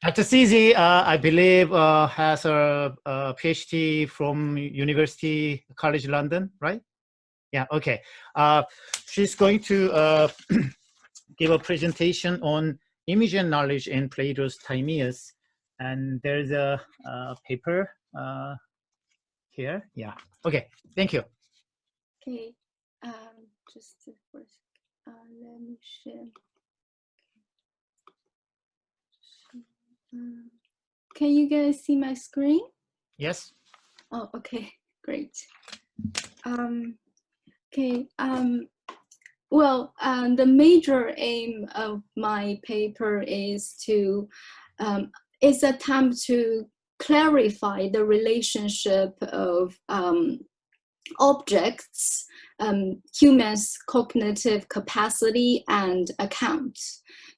Dr. Cizi, I believe, has a PhD from University College London, right? Yeah, okay. She's going to give a presentation on image and knowledge in Plato's Timaeus. And there's a paper here. Yeah, okay, thank you. Okay, just first, let me share. Can you guys see my screen? Yes. Oh, okay, great. Okay. Well, the major aim of my paper is to attempt to clarify the relationship of objects, humans' cognitive capacity, and account.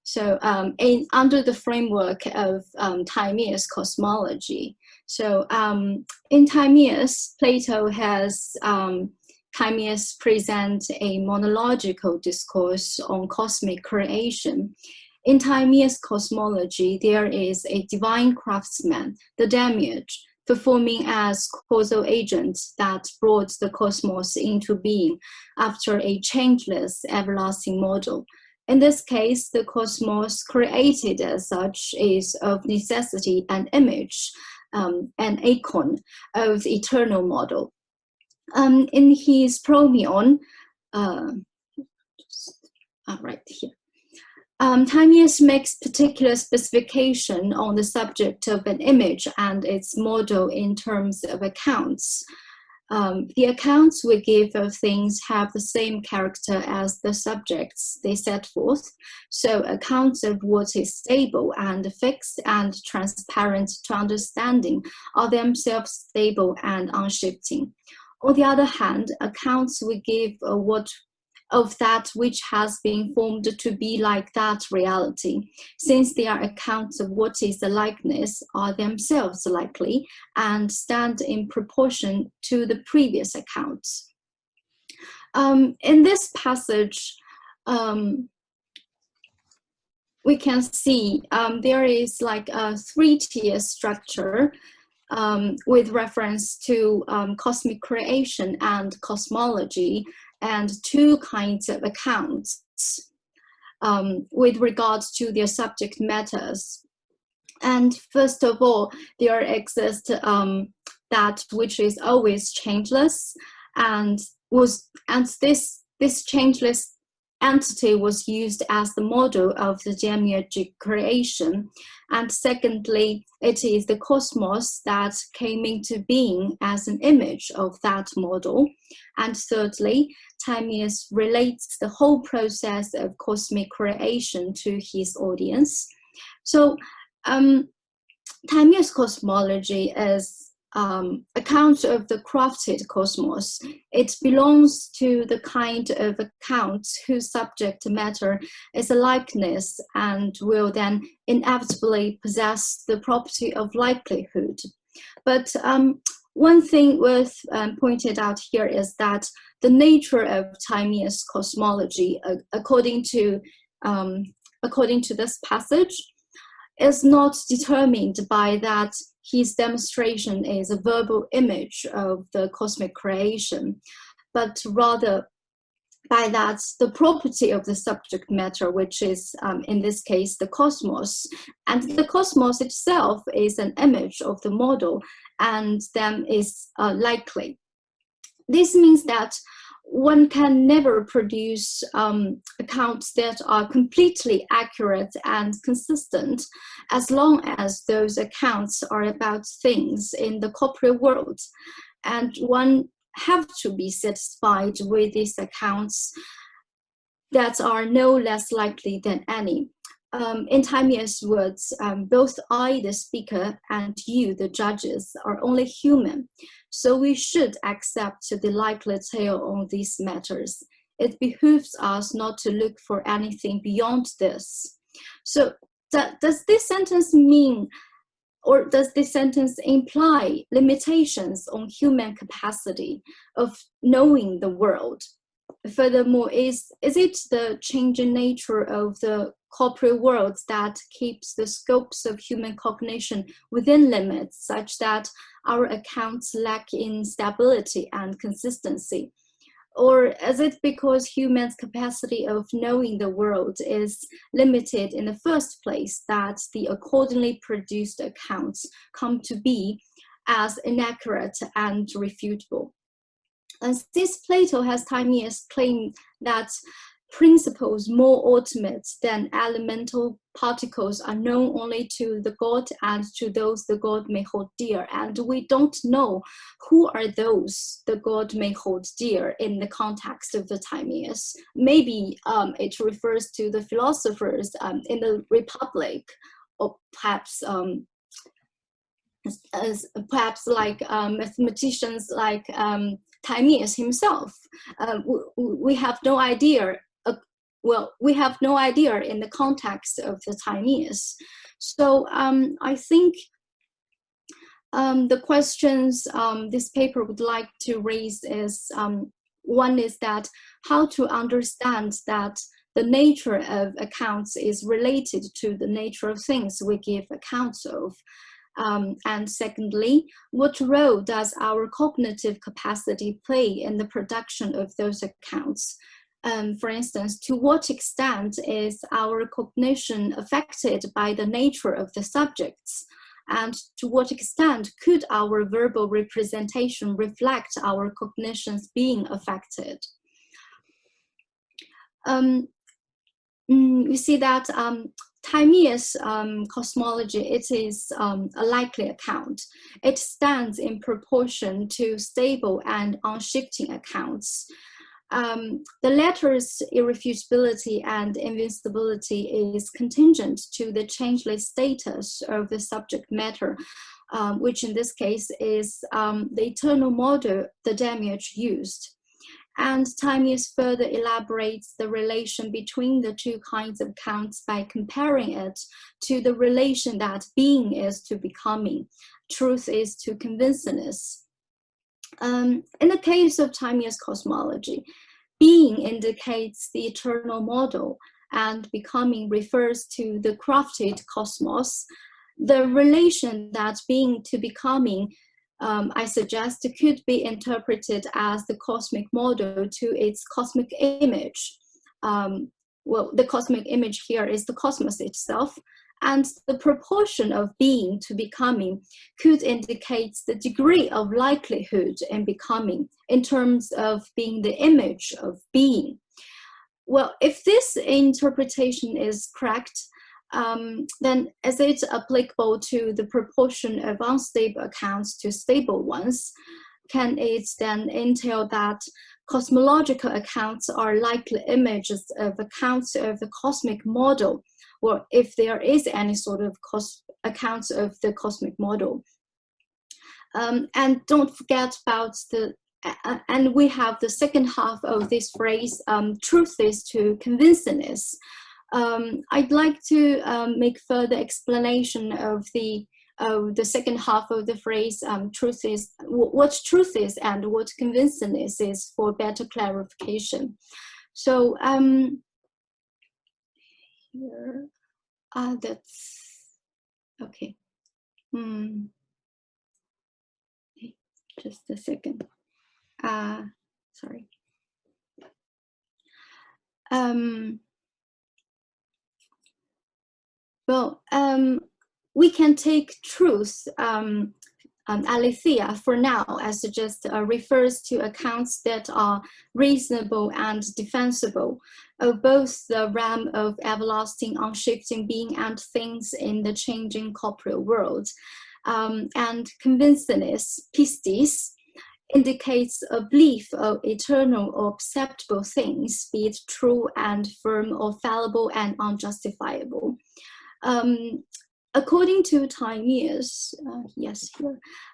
So under the framework of Timaeus cosmology. So in Timaeus, Plato has Timaeus present a monological discourse on cosmic creation. In Timaeus cosmology, there is a divine craftsman, the demiurge, performing as causal agent that brought the cosmos into being after a changeless, everlasting model. In this case, the cosmos created as such is of necessity an image, an icon of the eternal model. In his Promeon, right here, Timaeus makes particular specification on the subject of an image and its model in terms of accounts. The accounts we give of things have the same character as the subjects they set forth. So accounts of what is stable and fixed and transparent to understanding are themselves stable and unshifting. On the other hand, accounts we give of that which has been formed to be like that reality, since they are accounts of what is the likeness, are themselves likely and stand in proportion to the previous accounts. In this passage, we can see there is like a three-tier structure with reference to cosmic creation and cosmology, and two kinds of accounts with regards to their subject matters. And first of all, there exists that which is always changeless, and this changeless entity was used as the model of the demiurgic creation. And secondly, it is the cosmos that came into being as an image of that model. And thirdly, Timaeus relates the whole process of cosmic creation to his audience. So Timaeus cosmology is account of the crafted cosmos. It belongs to the kind of account whose subject matter is a likeness and will then inevitably possess the property of likelihood. But one thing worth pointed out here is that the nature of Timaeus cosmology, according to this passage, is not determined by that his demonstration is a verbal image of the cosmic creation, but rather by that the property of the subject matter, which is in this case the cosmos, and the cosmos itself is an image of the model and then is likely. This means that one can never produce accounts that are completely accurate and consistent as long as those accounts are about things in the corporeal world. And one have to be satisfied with these accounts that are no less likely than any. In Timaeus' words, both I, the speaker, and you, the judges, are only human. So we should accept the likely tale on these matters. It behooves us not to look for anything beyond this. So does this sentence mean, or does this sentence imply limitations on human capacity of knowing the world? furthermore, is it the changing nature of the corporeal world that keeps the scopes of human cognition within limits such that our accounts lack in stability and consistency? Or is it because humans' capacity of knowing the world is limited in the first place that the accordingly produced accounts come to be as inaccurate and refutable? And since Plato has Timaeus claim that principles more ultimate than elemental particles are known only to the god and to those the god may hold dear, and we don't know who are those the god may hold dear in the context of the Timaeus. Maybe it refers to the philosophers in the Republic, or perhaps perhaps like mathematicians like Timaeus himself. We have no idea. Well, we have no idea in the context of the Timaeus. So I think the questions this paper would like to raise is, one is that how to understand that the nature of accounts is related to the nature of things we give accounts of. And secondly, what role does our cognitive capacity play in the production of those accounts? For instance, to what extent is our cognition affected by the nature of the subjects? And to what extent could our verbal representation reflect our cognitions being affected? You see that Timaeus cosmology, it is a likely account. It stands in proportion to stable and unshifting accounts. The latter's irrefutability and invincibility is contingent to the changeless status of the subject matter, which in this case is the eternal model the Timaeus used. And Timaeus further elaborates the relation between the two kinds of accounts by comparing it to the relation that being is to becoming, truth is to convincingness. In the case of Timaeus cosmology, being indicates the eternal model and becoming refers to the crafted cosmos. The relation that being to becoming, I suggest, could be interpreted as the cosmic model to its cosmic image. Well, the cosmic image here is the cosmos itself, and the proportion of being to becoming could indicate the degree of likelihood in becoming in terms of being the image of being. Well, if this interpretation is correct, then is it applicable to the proportion of unstable accounts to stable ones? Can it then entail that cosmological accounts are likely images of accounts of the cosmic model, or if there is any sort of accounts of the cosmic model? And don't forget about and we have the second half of this phrase, truth is to convincingness. I'd like to make further explanation of the second half of the phrase, truth is, what truth is and what convincingness is, for better clarification. So here, that's, okay. Just a second. Sorry. Well, we can take truth, aletheia, for now, as it just refers to accounts that are reasonable and defensible of both the realm of everlasting, unshifting being and things in the changing corporeal world. And convincingness, pistis, indicates a belief of eternal or perceptible things, be it true and firm or fallible and unjustifiable. According to Timaeus,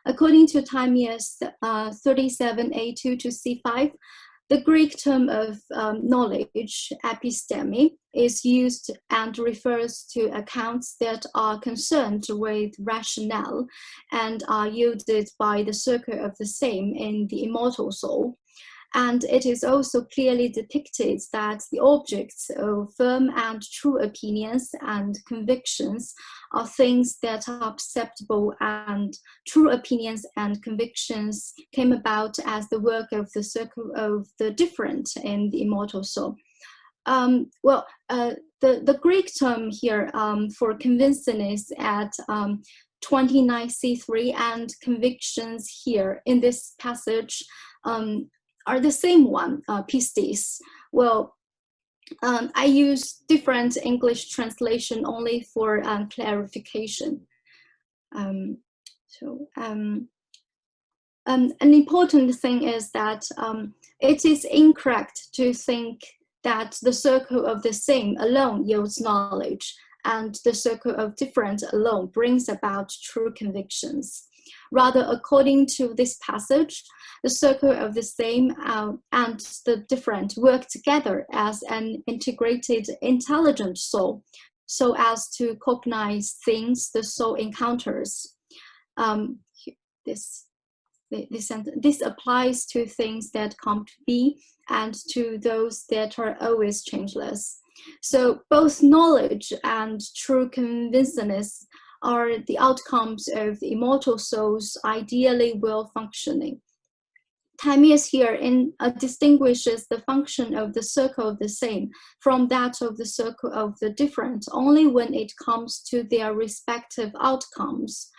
according to Timaeus 37a2 to c5, the Greek term of knowledge, episteme, is used and refers to accounts that are concerned with rationale and are yielded by the circle of the same in the immortal soul. And it is also clearly depicted that the objects of firm and true opinions and convictions are things that are perceptible, and true opinions and convictions came about as the work of the circle of the different in the immortal soul. The Greek term here for convincedness at 29c3 and convictions here in this passage are the same one, pistis. Well, I use different English translation only for clarification. An important thing is that it is incorrect to think that the circle of the same alone yields knowledge, and the circle of different alone brings about true convictions. Rather, according to this passage, the circle of the same and the different work together as an integrated, intelligent soul, so as to cognize things the soul encounters. This applies to things that come to be and to those that are always changeless. So both knowledge and true convincedness are the outcomes of the immortal soul's ideally well functioning. Timaeus here distinguishes the function of the circle of the same from that of the circle of the different only when it comes to their respective outcomes.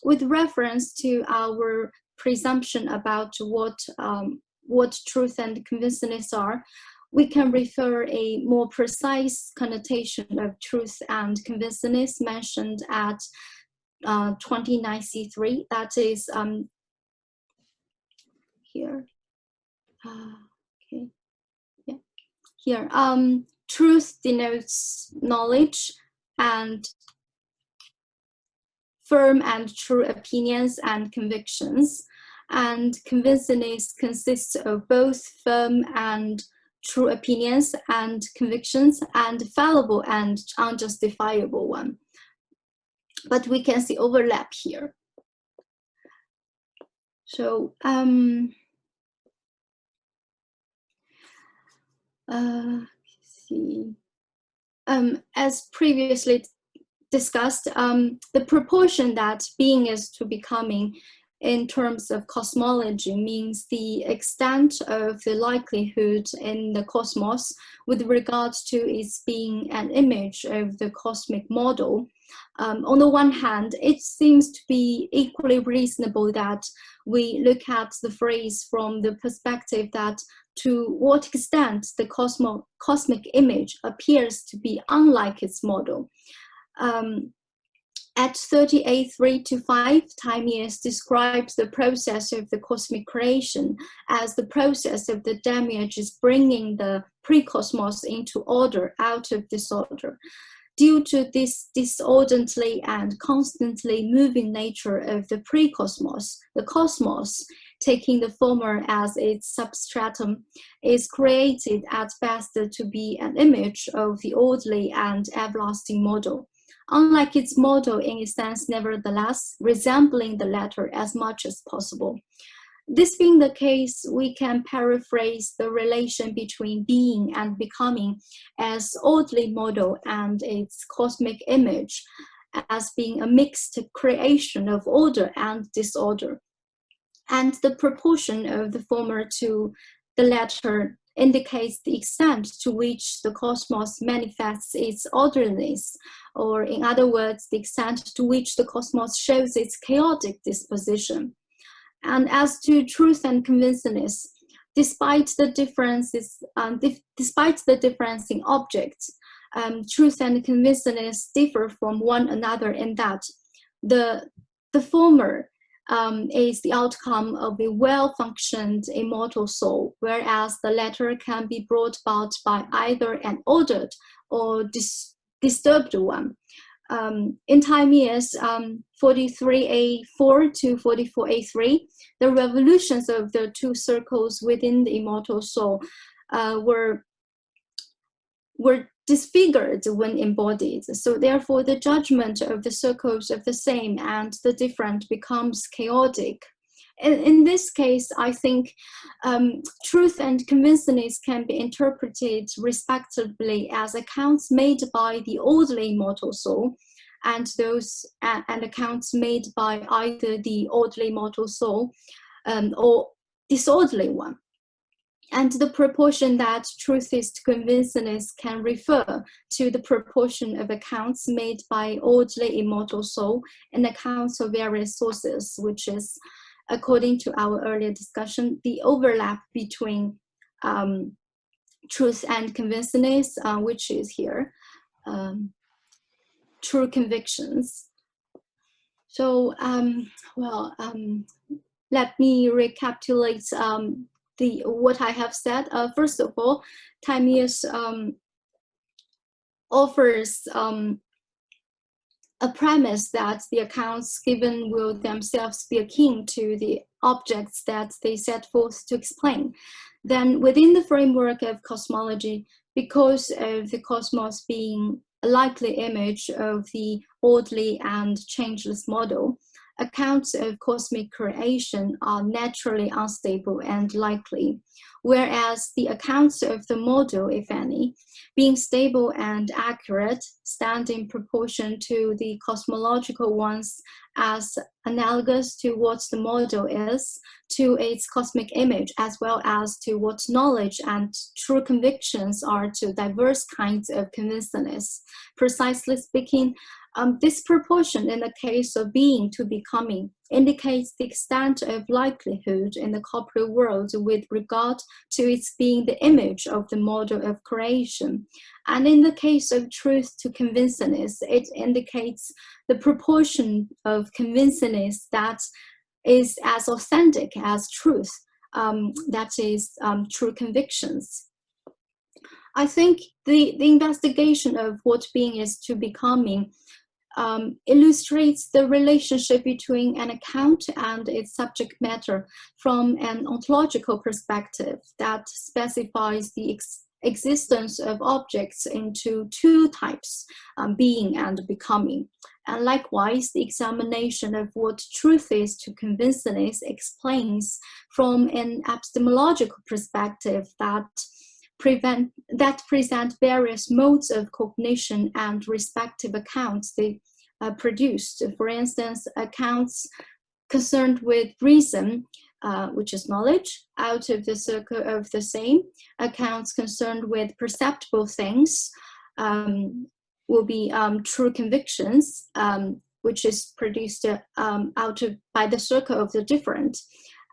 With reference to our presumption about what truth and convincedness are, we can refer a more precise connotation of truth and convincedness mentioned at 29c3. That is here. Okay, yeah, here. Truth denotes knowledge, and firm and true opinions and convictions, and convincedness consists of both firm and true opinions and convictions, and fallible and unjustifiable one. But we can see overlap here. So as previously discussed, the proportion that being is to becoming in terms of cosmology means the extent of the likelihood in the cosmos with regards to its being an image of the cosmic model. On the one hand, it seems to be equally reasonable that we look at the phrase from the perspective that to what extent the cosmic image appears to be unlike its model. At 38.3-5, Timaeus describes the process of the cosmic creation as the process of the demiurges bringing the pre-cosmos into order out of disorder. Due to this disorderly and constantly moving nature of the pre-cosmos, the cosmos, taking the former as its substratum, is created at best to be an image of the orderly and everlasting model. Unlike its model in a sense, nevertheless, resembling the latter as much as possible. This being the case, we can paraphrase the relation between being and becoming as orderly model and its cosmic image as being a mixed creation of order and disorder. And the proportion of the former to the latter indicates the extent to which the cosmos manifests its orderliness, or in other words, the extent to which the cosmos shows its chaotic disposition. And as to truth and convincedness, despite the difference in objects, truth and convincedness differ from one another in that the former is the outcome of a well-functioned immortal soul, whereas the latter can be brought about by either an ordered or disturbed one. In Timaeus 43a4-44a3, the revolutions of the two circles within the immortal soul were disfigured when embodied. So therefore, the judgment of the circles of the same and the different becomes chaotic. in this case, I think truth and convinceness can be interpreted respectively as accounts made by the orderly immortal soul, and those and accounts made by either the orderly immortal soul or disorderly one. And the proportion that truth is to convinceness can refer to the proportion of accounts made by orderly immortal soul and accounts of various sources, which is, according to our earlier discussion, the overlap between truth and convinceness, which is here, true convictions. So, let me recapitulate what I have said. First of all, Timaeus offers a premise that the accounts given will themselves be akin to the objects that they set forth to explain. Then within the framework of cosmology, because of the cosmos being a likely image of the orderly and changeless model, accounts of cosmic creation are naturally unstable and likely, whereas the accounts of the model, if any, being stable and accurate, stand in proportion to the cosmological ones as analogous to what the model is, to its cosmic image, as well as to what knowledge and true convictions are to diverse kinds of convinceness. Precisely speaking, this proportion in the case of being to becoming indicates the extent of likelihood in the corporeal world with regard to its being the image of the model of creation. And in the case of truth to convinceness, it indicates the proportion of convinceness that is as authentic as truth, that is true convictions. I think the investigation of what being is to becoming illustrates the relationship between an account and its subject matter from an ontological perspective that specifies the existence of objects into two types, being and becoming. And likewise, the examination of what truth is to convinceness explains from an epistemological perspective that present various modes of cognition and respective accounts they produced. For instance, accounts concerned with reason, which is knowledge, out of the circle of the same. Accounts concerned with perceptible things will be true convictions, which is produced by the circle of the different,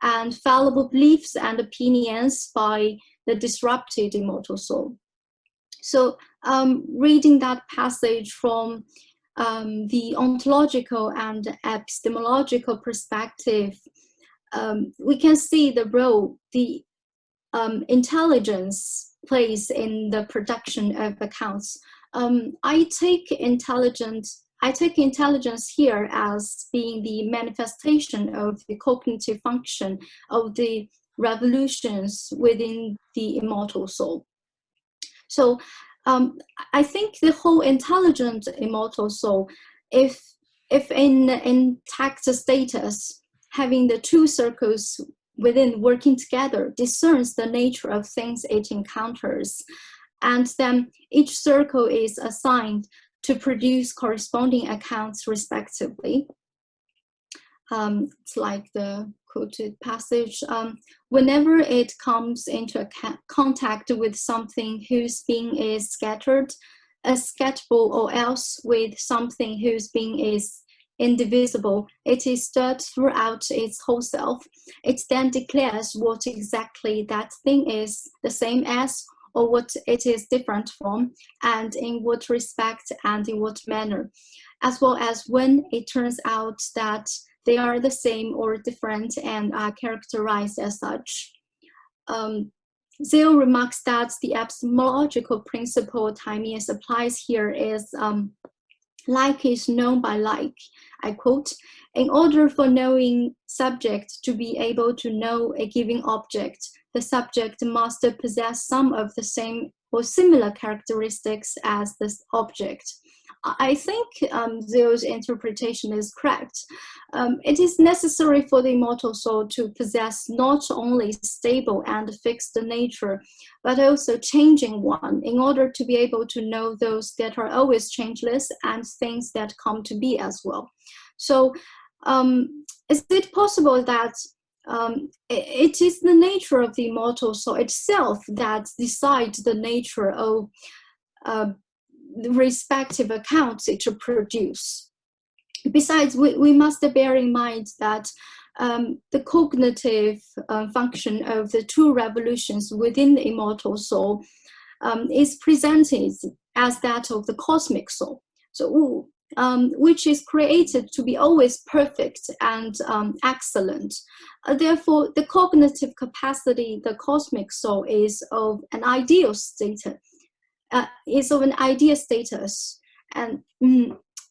and fallible beliefs and opinions by the disrupted immortal soul. So reading that passage from the ontological and epistemological perspective, we can see the role the intelligence plays in the production of accounts. I take intelligence here as being the manifestation of the cognitive function of the revolutions within the immortal soul. So I think the whole intelligent immortal soul, if in intact status, having the two circles within working together, discerns the nature of things it encounters, and then each circle is assigned to produce corresponding accounts respectively. It's like the quoted passage, whenever it comes into contact with something whose being is scattered, escapable, or else with something whose being is indivisible, it is stirred throughout its whole self. It then declares what exactly that thing is the same as, or what it is different from, and in what respect and in what manner, as well as when it turns out that they are the same or different and are characterized as such. Zale remarks that the epistemological principle Timaeus applies here is like is known by like. I quote, in order for knowing subject to be able to know a given object, the subject must possess some of the same or similar characteristics as this object. I think Zio's interpretation is correct. It is necessary for the immortal soul to possess not only stable and fixed nature, but also changing one, in order to be able to know those that are always changeless and things that come to be as well. So is it possible that it is the nature of the immortal soul itself that decides the nature of the respective accounts it to produce? Besides, we must bear in mind that the cognitive function of the two revolutions within the immortal soul is presented as that of the cosmic soul. So, which is created to be always perfect and excellent. Therefore, the cognitive capacity, the cosmic soul, is of an ideal status. And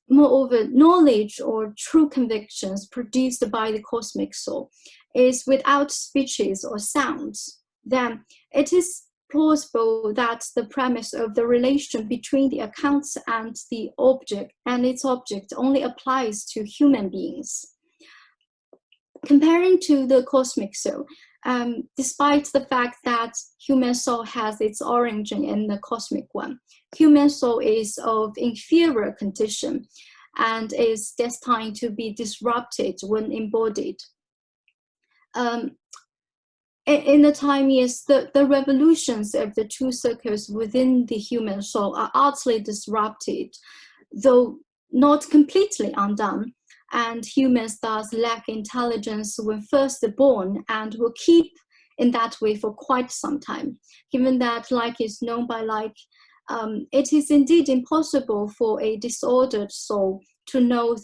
moreover, knowledge or true convictions produced by the cosmic soul is without speeches or sounds. Then it is plausible that the premise of the relation between the accounts and the object and its object only applies to human beings. Comparing to the cosmic soul, despite the fact that human soul has its origin in the cosmic one, human soul is of inferior condition and is destined to be disrupted when embodied. In the Timaeus, the revolutions of the two circles within the human soul are utterly disrupted, though not completely undone, and humans thus lack intelligence when first born and will keep in that way for quite some time. Given that like is known by like, it is indeed impossible for a disordered soul to know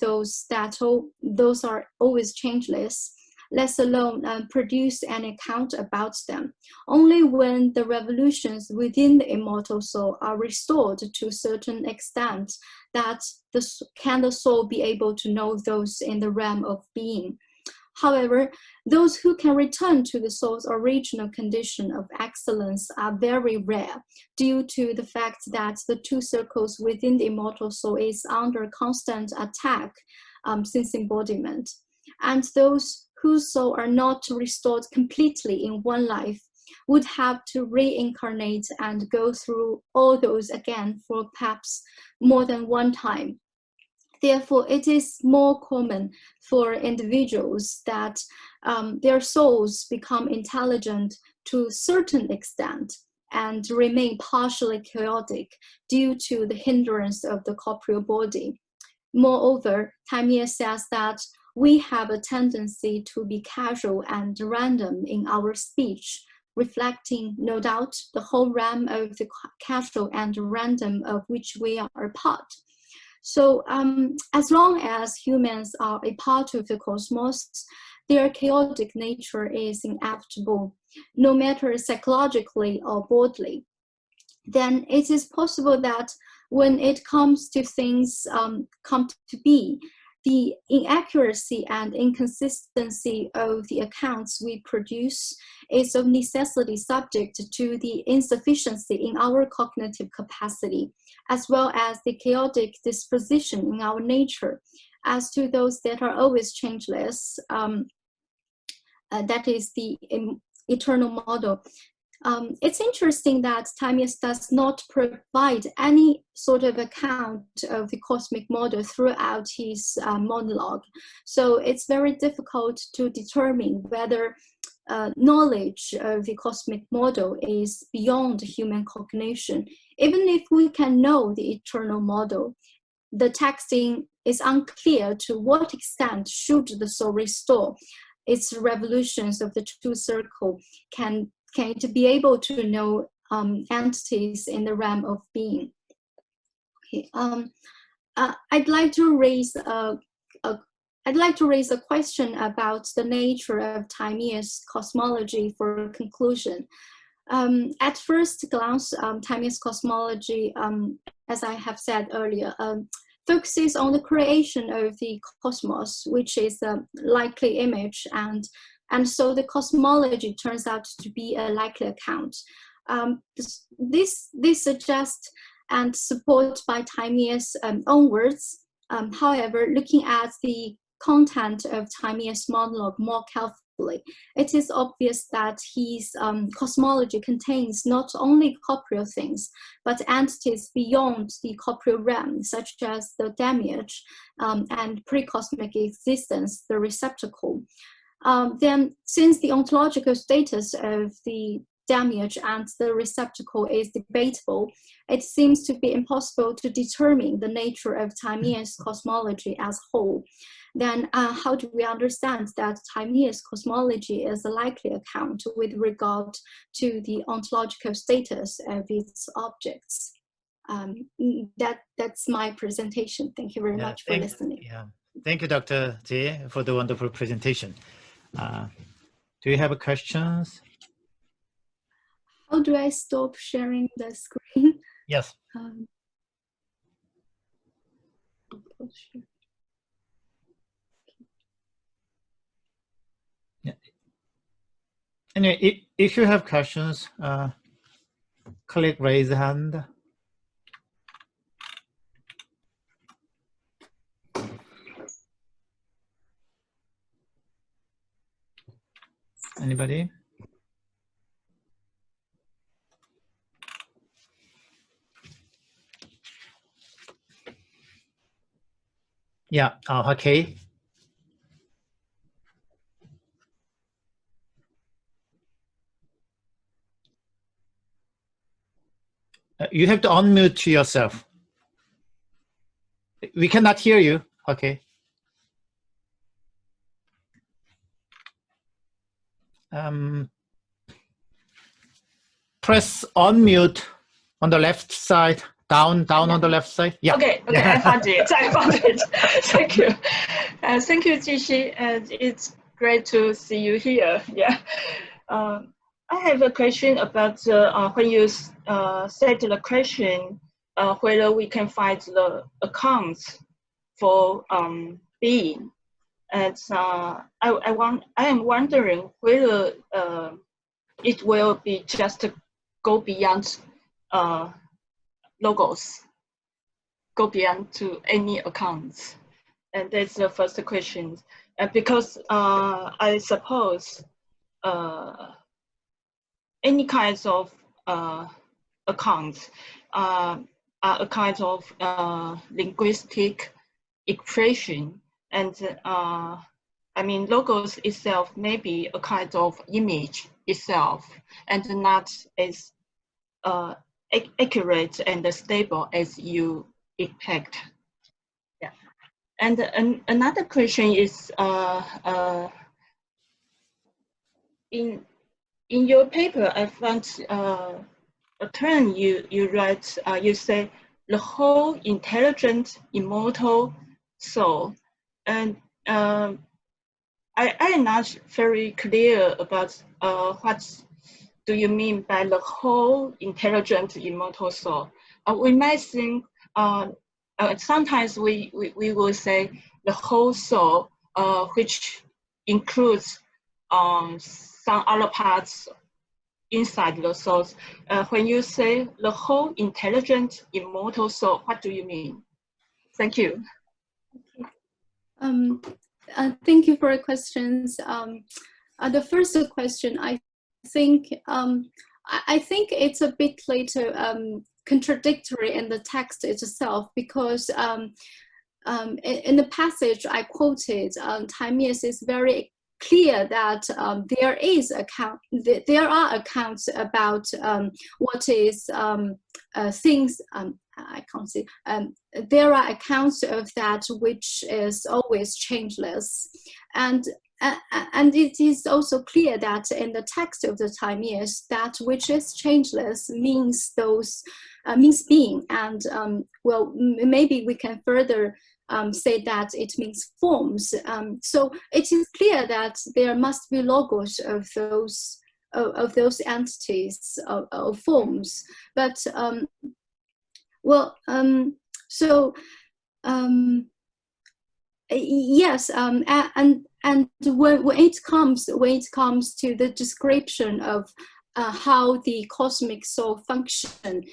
those are always changeless, let alone produce an account about them. Only when the revolutions within the immortal soul are restored to a certain extent that can the soul be able to know those in the realm of being. However, those who can return to the soul's original condition of excellence are very rare, due to the fact that the two circles within the immortal soul is under constant attack since embodiment. And those whose soul are not restored completely in one life would have to reincarnate and go through all those again for perhaps more than one time. Therefore, it is more common for individuals that their souls become intelligent to a certain extent and remain partially chaotic due to the hindrance of the corporeal body. Moreover, Timaeus says that we have a tendency to be casual and random in our speech, reflecting, no doubt, the whole realm of the casual and random of which we are a part. So as long as humans are a part of the cosmos, their chaotic nature is inevitable, no matter psychologically or bodily. Then it is possible that when it comes to things come to be, the inaccuracy and inconsistency of the accounts we produce is of necessity subject to the insufficiency in our cognitive capacity, as well as the chaotic disposition in our nature. As to those that are always changeless, that is the eternal model. It's interesting that Timaeus does not provide any sort of account of the cosmic model throughout his monologue. So it's very difficult to determine whether knowledge of the cosmic model is beyond human cognition. Even if we can know the eternal model, the texting is unclear to what extent should the soul restore its revolutions of the two circle can to be able to know entities in the realm of being. Okay, I'd like to raise a question about the nature of Timaeus cosmology for conclusion. At first glance, Timaeus cosmology, as I have said earlier, focuses on the creation of the cosmos, which is a likely image, and so the cosmology turns out to be a likely account. This suggests and supported by Timaeus onwards. However, looking at the content of Timaeus' monologue more carefully, it is obvious that his cosmology contains not only corporeal things, but entities beyond the corporeal realm, such as the demiurge and pre-cosmic existence, the receptacle. Then, since the ontological status of the demiurge and the receptacle is debatable, it seems to be impossible to determine the nature of Timaeus' cosmology as whole. Then how do we understand that Timaeus' cosmology is a likely account with regard to the ontological status of its objects? That's my presentation. Thank you very much for listening. Thank you, Dr. Jie, for the wonderful presentation. Do you have questions? How do I stop sharing the screen? Yes. Yeah. Anyway, if you have questions, click raise hand. Anybody? Yeah, okay. You have to unmute yourself. We cannot hear you. Okay. Press unmute on the left side, down on the left side. Yeah. Okay, I found it. Thank you. Thank you, Jishi. And it's great to see you here. Yeah. I have a question about when you said the question whether we can find the accounts for being. And I am wondering whether it will be just to go beyond logos, go beyond to any accounts. And that's the first question. Because I suppose any kinds of accounts are a kind of linguistic expression. And I mean, logos itself may be a kind of image itself and not as accurate and stable as you expect. Yeah. And another question is, in your paper, I found a term you write, you say, the whole intelligent, immortal soul. And I am not very clear about what do you mean by the whole intelligent, immortal soul. We might think, sometimes we will say the whole soul, which includes some other parts inside the soul. When you say the whole intelligent, immortal soul, what do you mean? Thank you. Thank you for your questions. The first question, I think it's a bit later contradictory in the text itself, because in the passage I quoted, Timaeus is very clear that there are accounts about what is things. I can't see. There are accounts of that which is always changeless, and it is also clear that in the text of the Timaeus, that which is changeless means means being, and well, maybe we can further say that it means forms. So it is clear that there must be logos of those entities of forms, but yes, and when it comes to the description of how the cosmic soul function,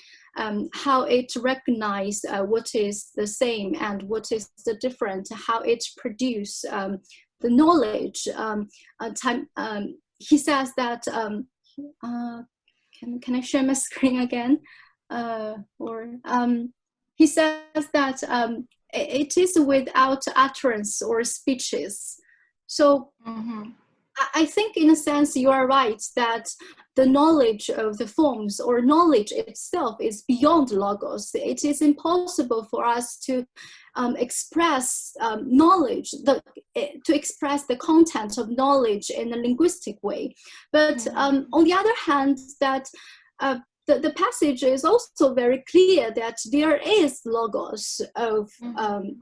how it recognizes what is the same and what is the different, how it produces the knowledge. He says that, can I share my screen again? He says that it is without utterance or speeches. So I think in a sense you are right that the knowledge of the forms or knowledge itself is beyond logos. It is impossible for us to express knowledge, to express the content of knowledge in a linguistic way. But on the other hand, that the passage is also very clear that there is logos of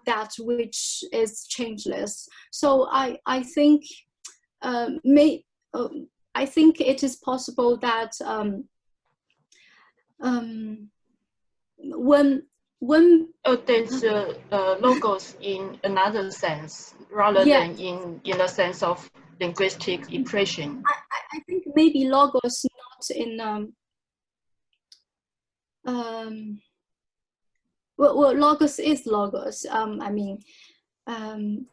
that which is changeless. So I think I think it is possible that when there's logos in another sense rather than in the sense of linguistic impression. I think maybe logos not in well, logos is logos. I mean,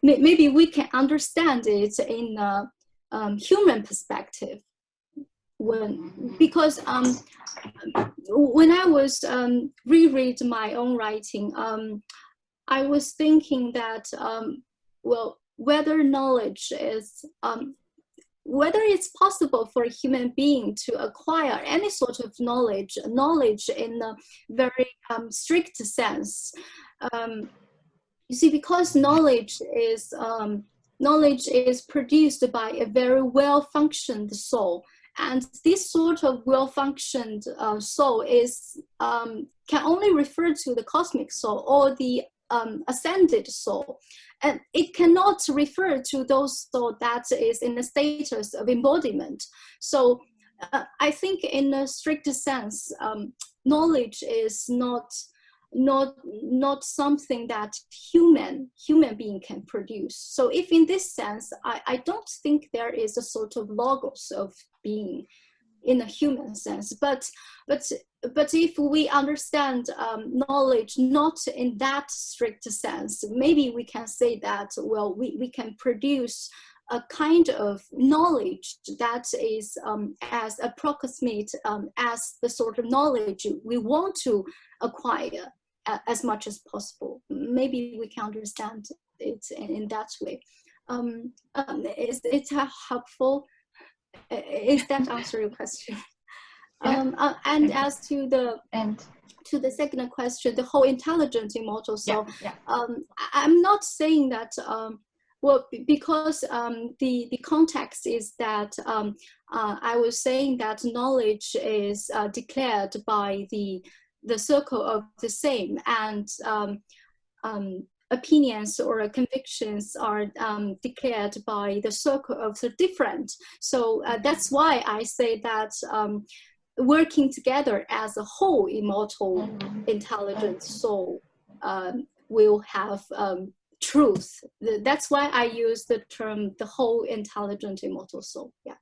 maybe we can understand it in a human perspective. Because when I was reread my own writing, I was thinking that well, whether knowledge is whether it's possible for a human being to acquire any sort of knowledge in a very strict sense. You see, because knowledge is produced by a very well-functioned soul, and this sort of well-functioned soul is can only refer to the cosmic soul or the ascended soul, and it cannot refer to those soul that is in a status of embodiment. So I think in a strict sense, knowledge is not something that human being can produce. So if in this sense, I don't think there is a sort of logos of being in a human sense, but if we understand knowledge not in that strict sense, maybe we can say that, well, we can produce a kind of knowledge that is as approximate as the sort of knowledge we want to acquire as much as possible. Maybe we can understand it in that way. Is it helpful? Is that answer your question? Yeah. And as to the second question, the whole intelligent immortal soul, I'm not saying that well, because the context is that I was saying that knowledge is declared by the circle of the same, and opinions or convictions are declared by the circle of the different. So that's why I say that working together as a whole immortal intelligent soul will have truth. That's why I use the term the whole intelligent immortal soul. Yeah.